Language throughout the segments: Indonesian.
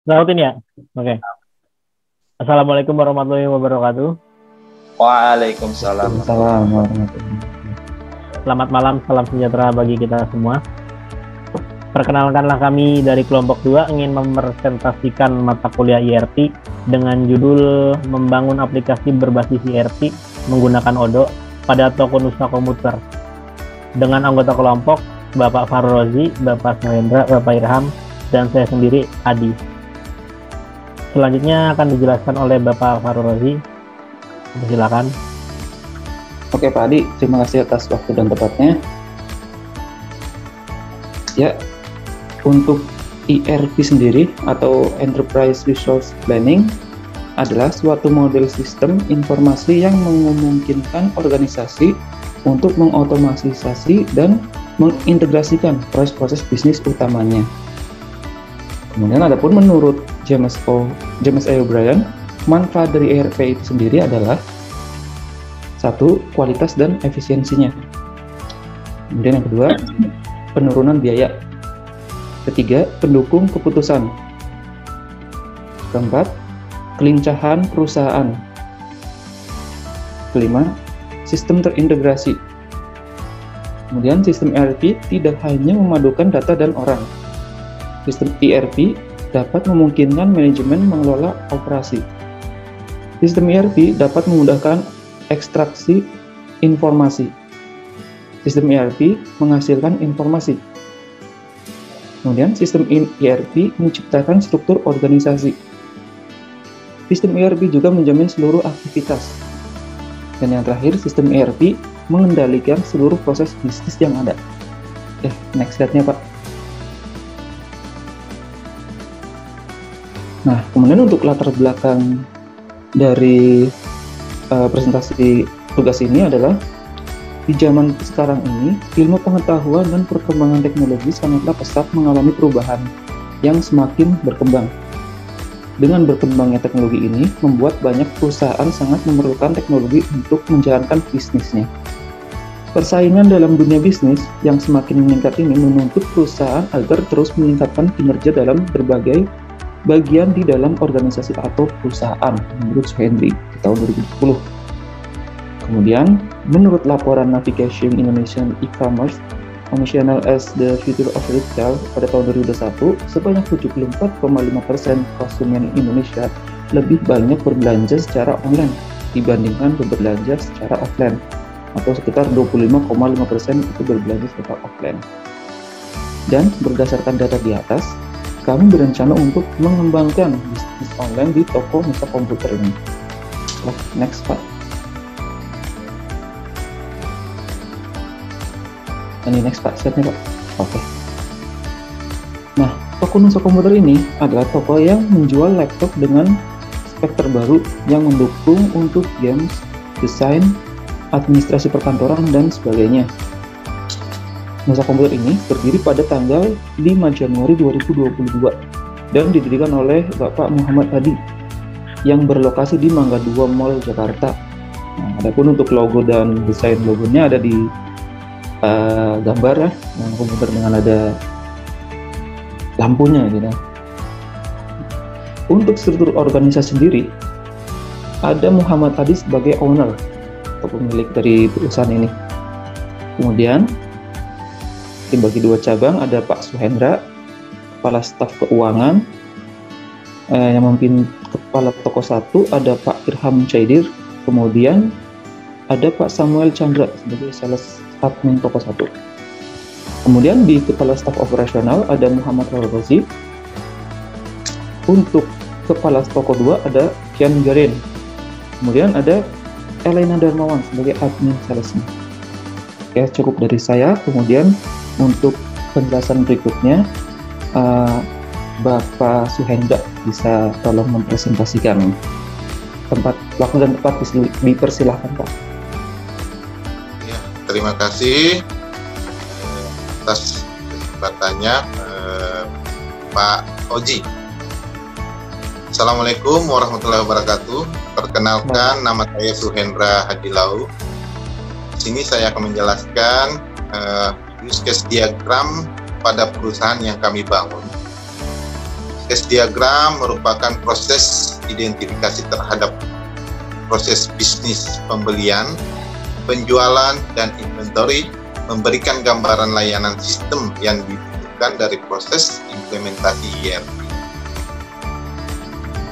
Nautin ya? Oke. Assalamualaikum warahmatullahi wabarakatuh. Waalaikumsalam. Salam warahmatullahi. Selamat malam, salam sejahtera bagi kita semua. Perkenalkanlah kami dari kelompok 2 ingin mepresentasikan mata kuliah IRT dengan judul Membangun Aplikasi Berbasis IRT menggunakan Odoo pada Toko Nusa Komputer. Dengan anggota kelompok Bapak Farul Rozi, Bapak Suhendra, Bapak Irham, dan saya sendiri Adi. Selanjutnya akan dijelaskan oleh Bapak Farul Rozi. Silakan. Oke Pak Adi, terima kasih atas waktu dan tempatnya. Ya, untuk ERP sendiri atau Enterprise Resource Planning adalah suatu model sistem informasi yang memungkinkan organisasi untuk mengotomatisasi dan mengintegrasikan proses-proses bisnis utamanya. Kemudian adapun menurut James A. O'Brien, manfaat dari ERP itu sendiri adalah satu, kualitas dan efisiensinya. Kemudian yang kedua, penurunan biaya. Ketiga, pendukung keputusan. Keempat, kelincahan perusahaan. Kelima, sistem terintegrasi. Kemudian sistem ERP tidak hanya memadukan data dan orang. Sistem ERP dapat memungkinkan manajemen mengelola operasi. Sistem ERP dapat memudahkan ekstraksi informasi. Sistem ERP menghasilkan informasi. Kemudian sistem ERP menciptakan struktur organisasi. Sistem ERP juga menjamin seluruh aktivitas. Dan yang terakhir, sistem ERP mengendalikan seluruh proses bisnis yang ada. Next slide-nya Pak. Nah, kemudian untuk latar belakang dari presentasi tugas ini adalah di zaman sekarang ini, ilmu pengetahuan dan perkembangan teknologi sangatlah pesat mengalami perubahan yang semakin berkembang. Dengan berkembangnya teknologi ini, membuat banyak perusahaan sangat memerlukan teknologi untuk menjalankan bisnisnya. Persaingan dalam dunia bisnis yang semakin meningkat ini menuntut perusahaan agar terus meningkatkan kinerja dalam berbagai bagian di dalam organisasi atau perusahaan, menurut Suhendri di tahun 2010. Kemudian, menurut laporan Navigation Indonesian E-Commerce Omnichannel as the Future of Retail pada tahun 2021, sebanyak 74,5% konsumen Indonesia lebih banyak berbelanja secara online dibandingkan berbelanja secara offline, atau sekitar 25,5% itu berbelanja secara offline. Dan berdasarkan data di atas, kami berencana untuk mengembangkan bisnis online di Toko Nusa Komputer ini. Next Pak. Ini next Pak, slide-nya Pak. Oke. Nah, Toko Nusa Komputer ini adalah toko yang menjual laptop dengan spek terbaru yang mendukung untuk games, desain, administrasi perkantoran, dan sebagainya. Nusa Komputer ini berdiri pada tanggal 5 Januari 2022 dan didirikan oleh Bapak Muhammad Hadi yang berlokasi di Mangga 2 Mall, Jakarta. Nah, adapun untuk logo dan desain logonya ada di gambar ya, komputer dengan ada lampunya gitu. Untuk struktur organisasi sendiri, ada Muhammad Hadi sebagai owner atau pemilik dari perusahaan ini. Kemudian dibagi dua cabang, ada Pak Suhendra, Kepala Staf Keuangan, yang memimpin Kepala Toko 1 ada Pak Irham Caidir, kemudian ada Pak Samuel Chandra sebagai Sales Admin Toko 1. Kemudian di Kepala Staf Operasional ada Muhammad Farul Rozi. Untuk Kepala Toko 2 ada Kian Garin. Kemudian ada Elena Darmawan sebagai Admin Salesnya. Oke, cukup dari saya. Kemudian untuk penjelasan berikutnya, Bapak Suhendra bisa tolong mempresentasikan. Waktu dan tempat dipersilahkan Pak. Ya, terima kasih atas kesempatannya Pak Oji. Assalamualaikum warahmatullahi wabarakatuh. Perkenalkan, nama saya Suhendra Hadilau. Di sini saya akan menjelaskan use case diagram pada perusahaan yang kami bangun. case diagram merupakan proses identifikasi terhadap proses bisnis pembelian, penjualan, dan inventory, memberikan gambaran layanan sistem yang dibutuhkan dari proses implementasi ERP.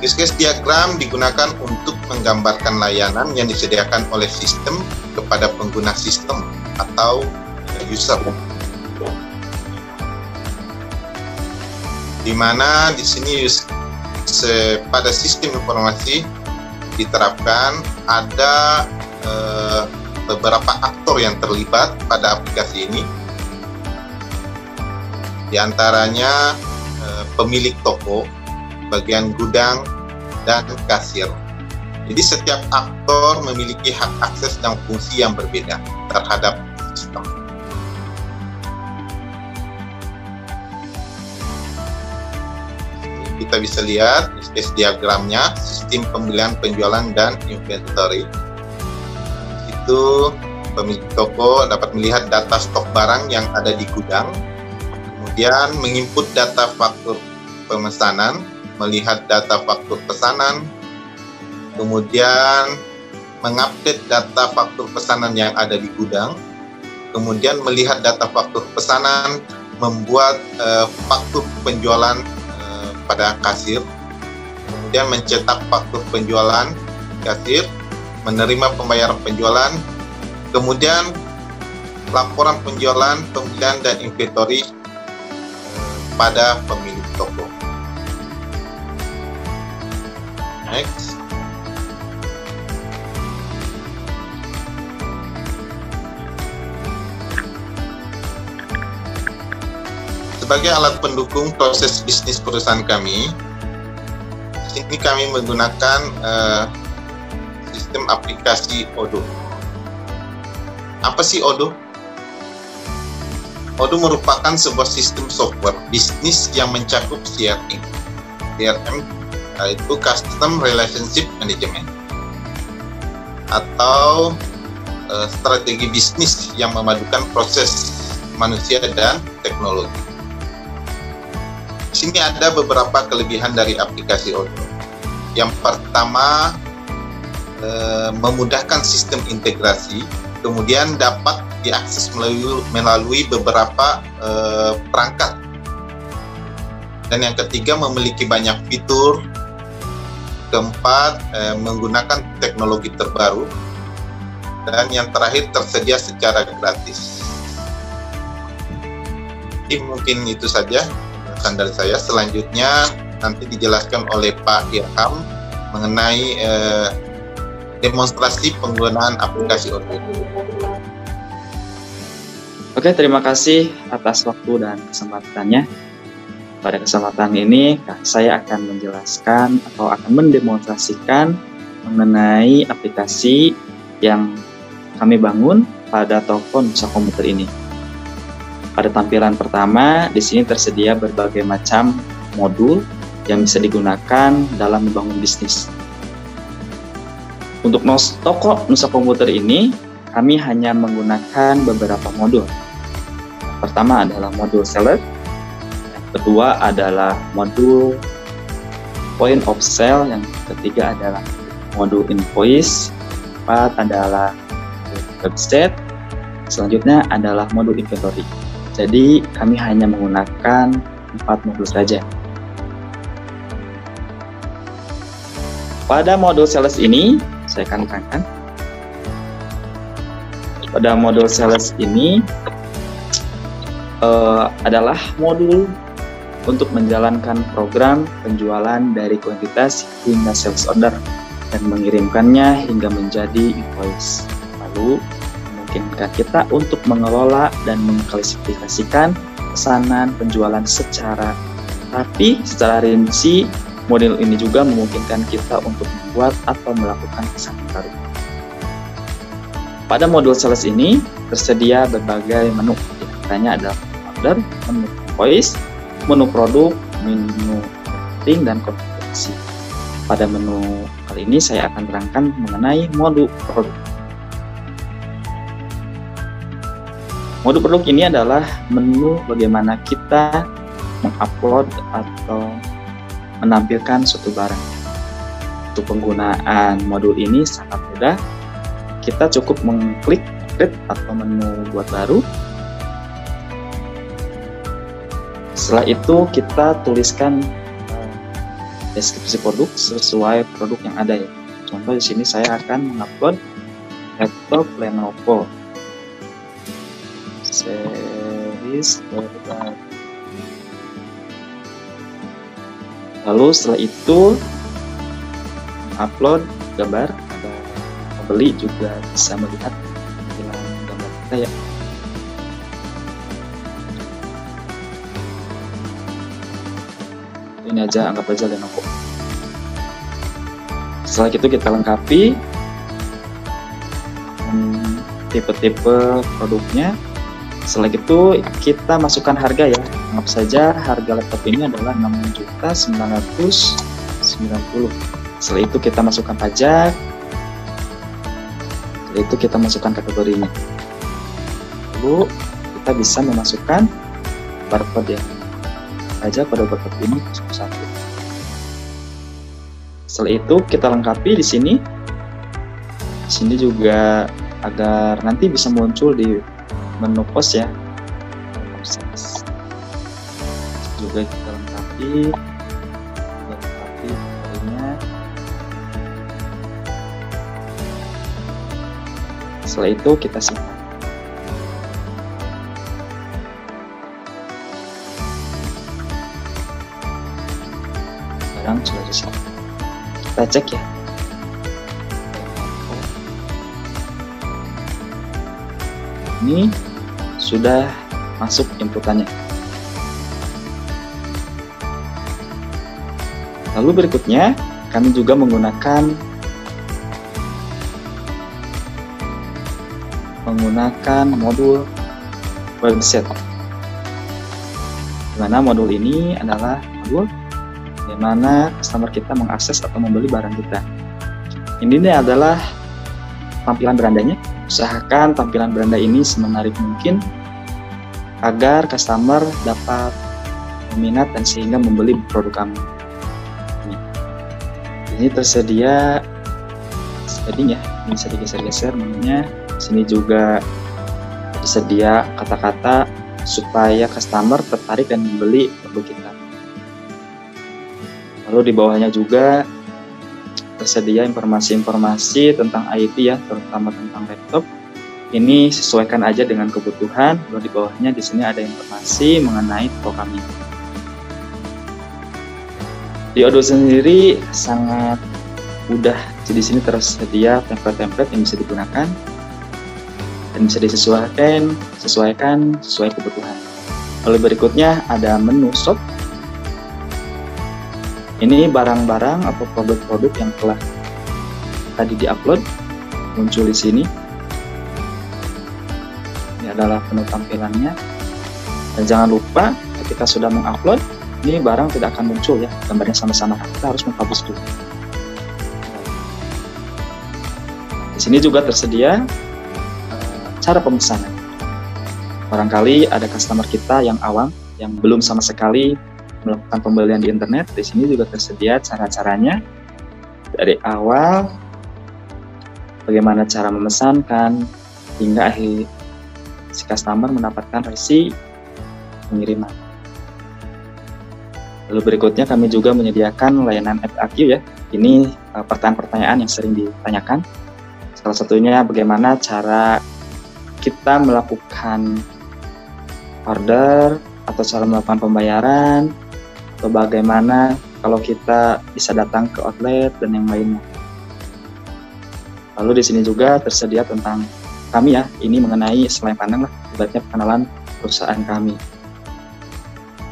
Use case diagram digunakan untuk menggambarkan layanan yang disediakan oleh sistem kepada pengguna sistem atau user. Di mana di sini pada sistem informasi diterapkan ada beberapa aktor yang terlibat pada aplikasi ini. Di antaranya pemilik toko, bagian gudang, dan kasir. Jadi setiap aktor memiliki hak akses dan fungsi yang berbeda terhadap sistem. Kita bisa lihat use case diagramnya, sistem pembelian, penjualan, dan inventory. Itu pemilik toko dapat melihat data stok barang yang ada di gudang, kemudian menginput data faktur pemesanan, melihat data faktur pesanan, kemudian mengupdate data faktur pesanan yang ada di gudang, kemudian melihat data faktur pesanan, membuat faktur penjualan pada kasir, kemudian mencetak faktur penjualan kasir, menerima pembayaran penjualan, kemudian laporan penjualan, pembelian, dan inventory pada pemilik toko. Next. Sebagai alat pendukung proses bisnis perusahaan kami, di sini kami menggunakan sistem aplikasi Odoo. Apa sih Odoo? Odoo merupakan sebuah sistem software bisnis yang mencakup CRM. CRM yaitu Custom Relationship Management, atau strategi bisnis yang memadukan proses manusia dan teknologi. Di sini ada beberapa kelebihan dari aplikasi Odoo. Yang pertama, memudahkan sistem integrasi, kemudian dapat diakses melalui beberapa perangkat. Dan yang ketiga, memiliki banyak fitur. Keempat, menggunakan teknologi terbaru. Dan yang terakhir, tersedia secara gratis. Jadi mungkin itu saja dari saya. Selanjutnya nanti dijelaskan oleh Pak Irham mengenai demonstrasi penggunaan aplikasi Odoo. Oke, terima kasih atas waktu dan kesempatannya. Pada kesempatan ini, saya akan menjelaskan atau akan mendemonstrasikan mengenai aplikasi yang kami bangun pada toko Nusa Komputer ini. Pada tampilan pertama, di sini tersedia berbagai macam modul yang bisa digunakan dalam membangun bisnis. Untuk toko Nusa Komputer ini, kami hanya menggunakan beberapa modul. Pertama adalah modul seller. Kedua adalah modul point of sale, yang ketiga adalah modul invoice, keempat adalah website, selanjutnya adalah modul inventory. Jadi kami hanya menggunakan 4 modul saja. Pada modul sales ini, saya akan terangkan. Pada modul sales ini adalah modul untuk menjalankan program penjualan dari kuantitas hingga sales order dan mengirimkannya hingga menjadi invoice. Lalu memungkinkan kita untuk mengelola dan mengklasifikasikan pesanan penjualan secara rapi, secara rinci. Model ini juga memungkinkan kita untuk membuat atau melakukan pesanan baru. Pada modul sales ini tersedia berbagai menu. Antaranya adalah order, menu invoice, menu produk, menu marketing, dan konfigurasi. Pada menu kali ini saya akan terangkan mengenai modul produk. Modul produk ini adalah menu bagaimana kita mengupload atau menampilkan suatu barang. Untuk penggunaan modul ini sangat mudah. Kita cukup mengklik create atau menu buat baru. Setelah itu kita tuliskan deskripsi produk sesuai produk yang ada ya. Contoh di sini saya akan mengupload laptop Lenovo series terbaru. Lalu setelah itu upload gambar. Pembeli juga bisa melihat tampilan gambar kita ya. Ini aja, anggap aja Lenovo. Setelah itu kita lengkapi tipe-tipe produknya. Setelah itu kita masukkan harga ya. Anggap saja harga laptop ini adalah 6.990. Setelah itu kita masukkan pajak. Setelah itu kita masukkan kategorinya. Lalu kita bisa memasukkan barcode ya. Aja pada barcode ini 1. Setelah itu kita lengkapi di sini. Di sini juga agar nanti bisa muncul di menu pos ya. Juga kita lengkapi kategorinya. Setelah itu kita simpan. Barang sudah selesai. Kita cek ya. Ini sudah masuk inputannya. Lalu berikutnya kami juga menggunakan modul website. Di mana modul ini adalah modul di mana customer kita mengakses atau membeli barang kita. Ini adalah tampilan berandanya. Usahakan tampilan beranda ini semenarik mungkin agar customer dapat meminat dan sehingga membeli produk kami. Ini tersedia setting ya, ini bisa digeser-geser menunya. Sini juga tersedia kata-kata supaya customer tertarik dan membeli produk kita. Lalu di bawahnya juga tersedia informasi-informasi tentang IT ya, terutama tentang laptop. Ini sesuaikan aja dengan kebutuhan. Lalu di bawahnya di sini ada informasi mengenai toko kami. Di Odoo sendiri sangat mudah. Di sini tersedia template-template yang bisa digunakan dan bisa disesuaikan sesuai kebutuhan. Lalu berikutnya ada menu shop. Ini barang-barang atau produk-produk yang telah tadi diupload muncul di sini. Ini adalah menu tampilannya. Dan jangan lupa ketika sudah mengupload, ini barang tidak akan muncul ya, gambarnya sama-sama. Kita harus menghapus dulu. Di sini juga tersedia cara pemesanan. Barangkali ada customer kita yang awam, yang belum sama sekali melakukan pembelian di internet. Di sini juga tersedia cara-caranya dari awal, bagaimana cara memesankan hingga akhir si customer mendapatkan resi pengiriman. Lalu berikutnya kami juga menyediakan layanan FAQ ya. Ini pertanyaan-pertanyaan yang sering ditanyakan. Salah satunya bagaimana cara kita melakukan order atau cara melakukan pembayaran, atau bagaimana kalau kita bisa datang ke outlet dan yang lainnya. Lalu di sini juga tersedia tentang kami ya, ini mengenai selai pandang lah, ibaratnya pengenalan perusahaan kami.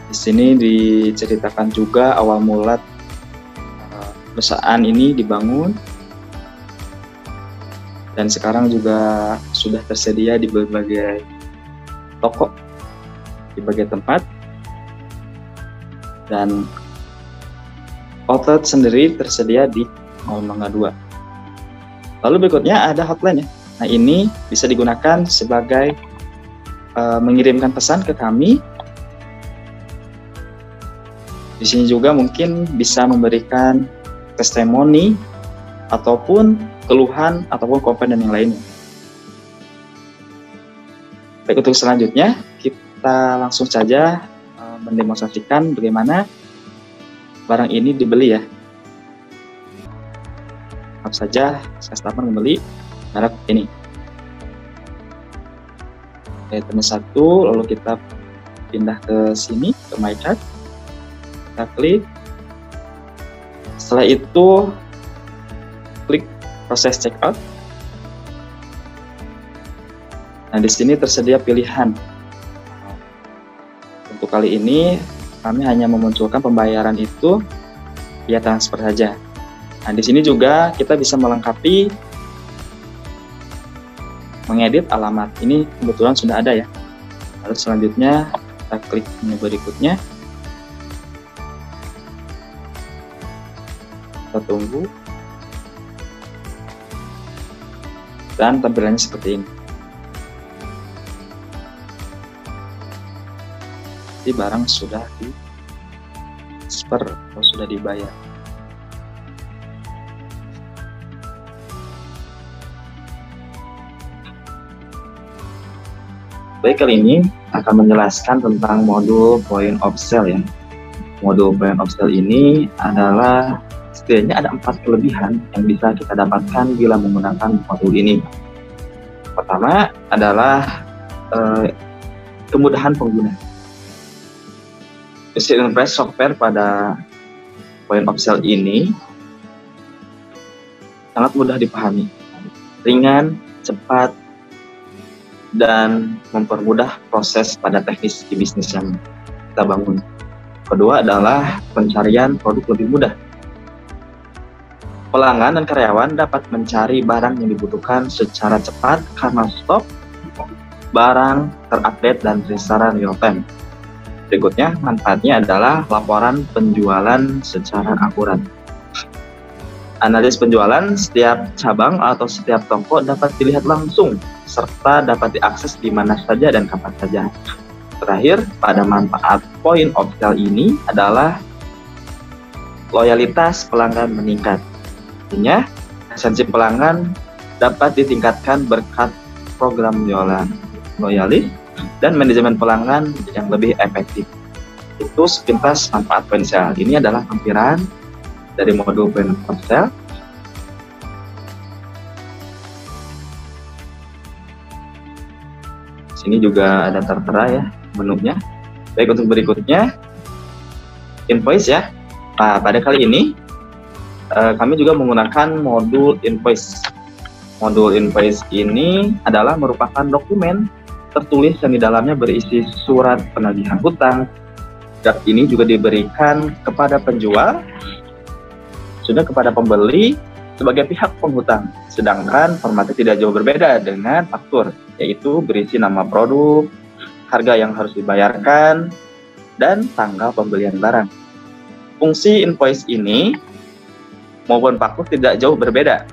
Di sini diceritakan juga awal mula perusahaan ini dibangun dan sekarang juga sudah tersedia di berbagai toko, di berbagai tempat. Dan outlet sendiri tersedia di Mall Mangga 2. Lalu berikutnya ada hotline ya. Nah ini bisa digunakan sebagai mengirimkan pesan ke kami Di sini juga mungkin bisa memberikan testimoni ataupun keluhan ataupun komponen yang lainnya. Baik, untuk selanjutnya kita langsung saja mendemonstrasikan bagaimana barang ini dibeli ya. Anggap saja customer membeli merek ini. Item 1, lalu kita pindah ke sini, ke My Chart. Kita klik. Setelah itu, klik proses checkout. Nah, di sini tersedia pilihan. Untuk kali ini, kami hanya memunculkan pembayaran itu via transfer saja. Nah, di sini juga kita bisa melengkapi, mengedit alamat. Ini kebetulan sudah ada ya. Lalu selanjutnya kita klik menu berikutnya. Kita tunggu. Dan tampilannya seperti ini. Jadi barang sudah di transfer atau sudah dibayar. Baik, kali ini akan menjelaskan tentang modul point of sale ya. Modul point of sale ini adalah setidaknya ada 4 kelebihan yang bisa kita dapatkan bila menggunakan modul ini. Pertama adalah kemudahan pengguna. User interface software pada point of sale ini sangat mudah dipahami, ringan, cepat, dan mempermudah proses pada teknis di bisnis yang kita bangun. Kedua adalah pencarian produk lebih mudah. Pelanggan dan karyawan dapat mencari barang yang dibutuhkan secara cepat karena stok barang terupdate dan secara real time. Berikutnya, manfaatnya adalah laporan penjualan secara akurat. Analis penjualan setiap cabang atau setiap toko dapat dilihat langsung serta dapat diakses di mana saja dan kapan saja. Terakhir, pada manfaat point of sale ini adalah loyalitas pelanggan meningkat. Artinya, esensi pelanggan dapat ditingkatkan berkat program loyalis dan manajemen pelanggan yang lebih efektif. Itu sepintas manfaat point of sale. Ini adalah lampiran dari modul point of sale. Sini juga ada tertera ya menunya. Baik, untuk berikutnya invoice ya. Nah, pada kali ini kami juga menggunakan modul invoice. Modul invoice ini adalah merupakan dokumen tertulis yang di dalamnya berisi surat penagihan hutang. Draft ini juga diberikan kepada penjual, sudah kepada pembeli sebagai pihak penghutang. Sedangkan formatnya tidak jauh berbeda dengan faktur, yaitu berisi nama produk, harga yang harus dibayarkan, dan tanggal pembelian barang. Fungsi invoice ini maupun faktur tidak jauh berbeda.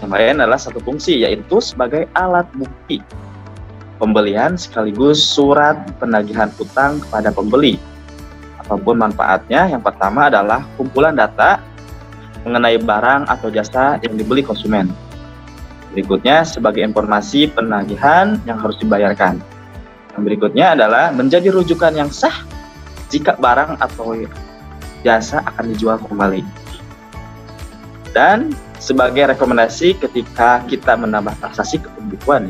Yang lain adalah satu fungsi, yaitu sebagai alat bukti pembelian sekaligus surat penagihan hutang kepada pembeli. Ataupun manfaatnya, yang pertama adalah kumpulan data mengenai barang atau jasa yang dibeli konsumen. Berikutnya sebagai informasi penagihan yang harus dibayarkan. Yang berikutnya adalah menjadi rujukan yang sah jika barang atau jasa akan dijual kembali. Dan sebagai rekomendasi ketika kita menambah transaksi kebutuhan,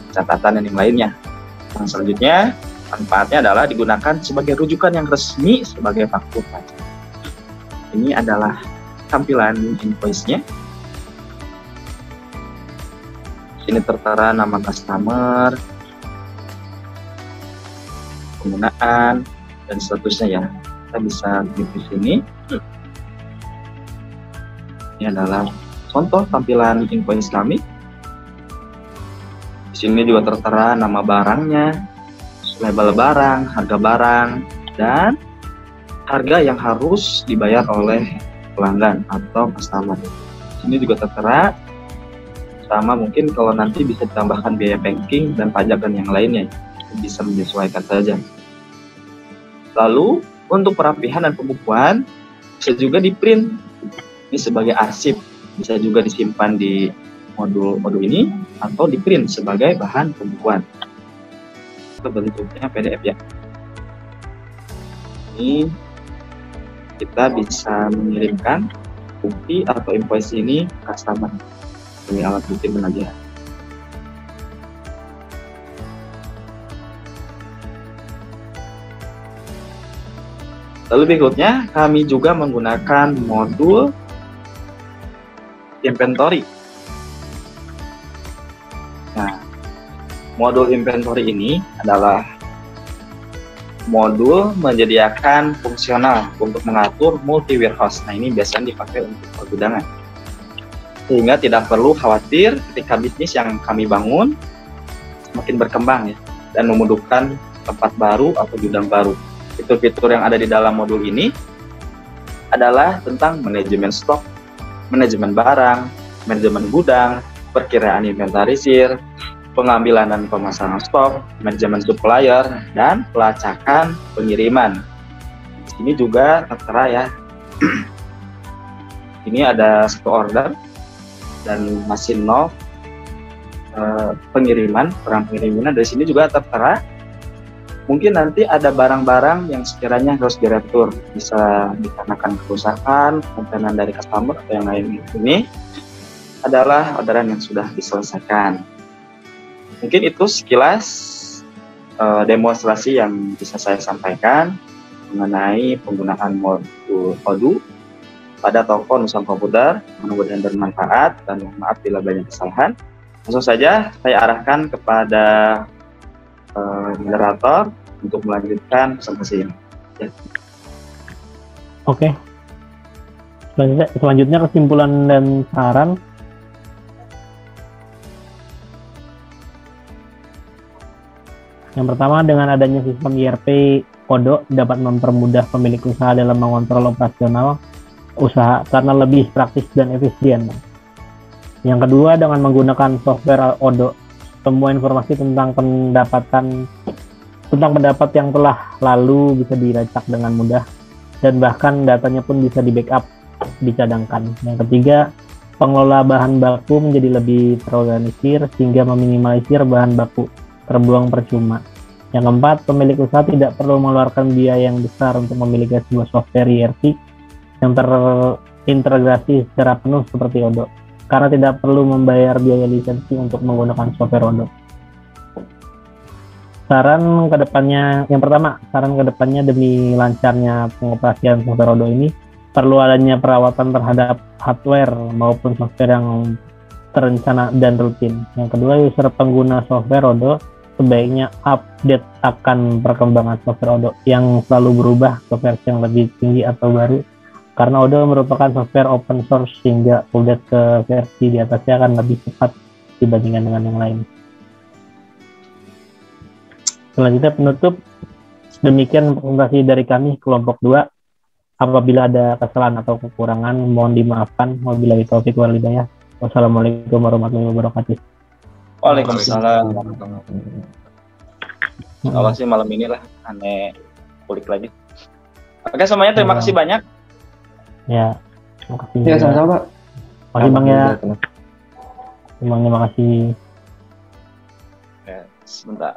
catatan dan yang lainnya. Yang selanjutnya, manfaatnya adalah digunakan sebagai rujukan yang resmi sebagai faktur pajak. Ini adalah tampilan invoice-nya. Sini tertera nama customer, penggunaan, dan seterusnya ya. Kita bisa klik di sini. Ini adalah contoh tampilan invoice kami. Di sini juga tertera nama barangnya, label barang, harga barang, dan harga yang harus dibayar oleh pelanggan atau customer. Ini juga tertera, sama mungkin kalau nanti bisa ditambahkan biaya packing dan pajak dan yang lainnya, bisa menyesuaikan saja. Lalu untuk perapihan dan pembukuan bisa juga di print ini sebagai arsip, bisa juga disimpan di modul ini atau di print sebagai bahan pembukuan. Itu bentuknya PDF ya. Ini kita bisa mengirimkan bukti atau invoice ini ke customer dari alat bukti penagihan. Lalu berikutnya kami juga menggunakan modul inventory. Nah, modul inventory ini adalah modul menyediakan fungsional untuk mengatur multi warehouse. Nah, ini biasanya dipakai untuk pergudangan. Sehingga tidak perlu khawatir ketika bisnis yang kami bangun semakin berkembang ya, dan membutuhkan tempat baru atau gudang baru. Fitur-fitur yang ada di dalam modul ini adalah tentang manajemen stok, manajemen barang, manajemen gudang, perkiraan inventarisir, pengambilan dan pemasaran stok, manajemen supplier, dan pelacakan pengiriman. Di sini juga tertera ya. Ini ada satu order dan masih nol pengiriman, perang pengiriman. Dari sini juga tertera. Mungkin nanti ada barang-barang yang sekiranya harus diretur, bisa dikarenakan kerusakan, komponen dari customer atau yang lain. Ini adalah orderan yang sudah diselesaikan. Mungkin itu sekilas demonstrasi yang bisa saya sampaikan mengenai penggunaan modul Odoo pada toko Nusantara Komputer. Mudah-mudahan bermanfaat dan maaf bila banyak kesalahan. Langsung saja saya arahkan kepada moderator untuk melanjutkan presentasi ini. Ya. Oke. Selanjutnya kesimpulan dan saran. Yang pertama, dengan adanya sistem ERP Odoo dapat mempermudah pemilik usaha dalam mengontrol operasional usaha karena lebih praktis dan efisien. Yang kedua, dengan menggunakan software Odoo, semua informasi tentang pendapat yang telah lalu bisa dilacak dengan mudah dan bahkan datanya pun bisa di-backup, dicadangkan. Yang ketiga, pengelola bahan baku menjadi lebih terorganisir sehingga meminimalisir bahan baku terbuang percuma. Yang keempat, pemilik usaha tidak perlu mengeluarkan biaya yang besar untuk memiliki sebuah software ERP yang terintegrasi secara penuh seperti Odoo, karena tidak perlu membayar biaya lisensi untuk menggunakan software Odoo. Saran kedepannya, yang pertama, saran kedepannya demi lancarnya pengoperasian software Odoo ini perlu adanya perawatan terhadap hardware maupun software yang terencana dan rutin. Yang kedua, user pengguna software Odoo sebaiknya update akan perkembangan software Odoo yang selalu berubah ke versi yang lebih tinggi atau baru, karena Odoo merupakan software open source sehingga update ke versi di atasnya akan lebih cepat dibandingkan dengan yang lain. Selanjutnya penutup, demikian presentasi dari kami kelompok 2. Apabila ada kesalahan atau kekurangan mohon dimaafkan. Wabillahi taufiq wal hidayah. Wassalamualaikum warahmatullahi wabarakatuh. Waalaikumsalam. Awal sih malam inilah aneh kulik lagi. Oke semuanya, terima kasih banyak. Ya, terima kasih. Ya, sama-sama, Pak. Makasih Bang ya. Terima kasih. Ya, sebentar.